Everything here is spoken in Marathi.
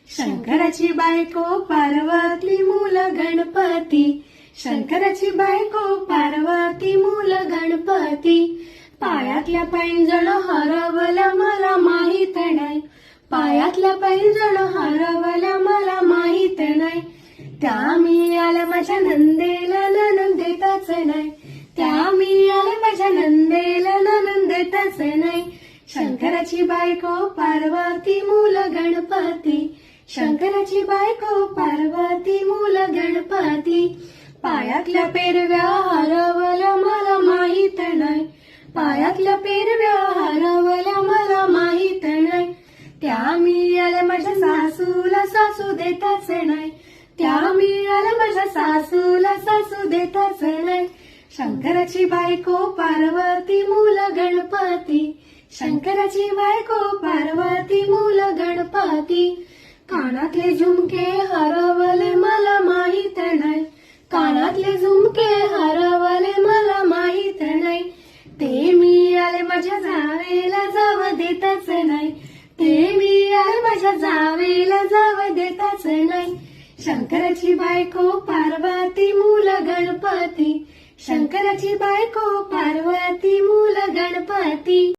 शंकराची बायको पार्वती मूल गणपती, शंकराची बायको पार्वती मूल गणपती. पायातल्या पैंजण हरवल्या मला माहित नाही, पायातल्या पैंजण हरवल्या मला माहित नाही. त्या मी आल्या माझ्या नंदेला ननंद देताच नाही, त्या मी आल्या माझ्या नंदेला ननंद देताच नाही. शंकराची बायको पार्वती मूल गणपती, शंकराची बायको पार्वती मूल गणपती. पायातल्या पेरव्या हरवल्या मला माहित नाही, पायातल्या पेरव्या हरवल्या मला माहित नाही. त्या मी आल्या माझ्या सासूला सासू देताच नाही, त्या मी आल्या माझ्या सासूला सासू देताच नाही. शंकराची बायको पार्वती मूल गणपती, शंकराची बायको पार्वती मूल गणपती. कानातले झुमके हरवले मला माहित नाही, कानातले झुमके हरवले मला माहित नाही. ते मी आले माझ्या जावेला जाव देताच नाही, ते मी आले माझ्या जावेला जाव देताच नाही. शंकराची बायको पार्वती मूल गणपती, शंकराची बायको पार्वती मूल गणपती.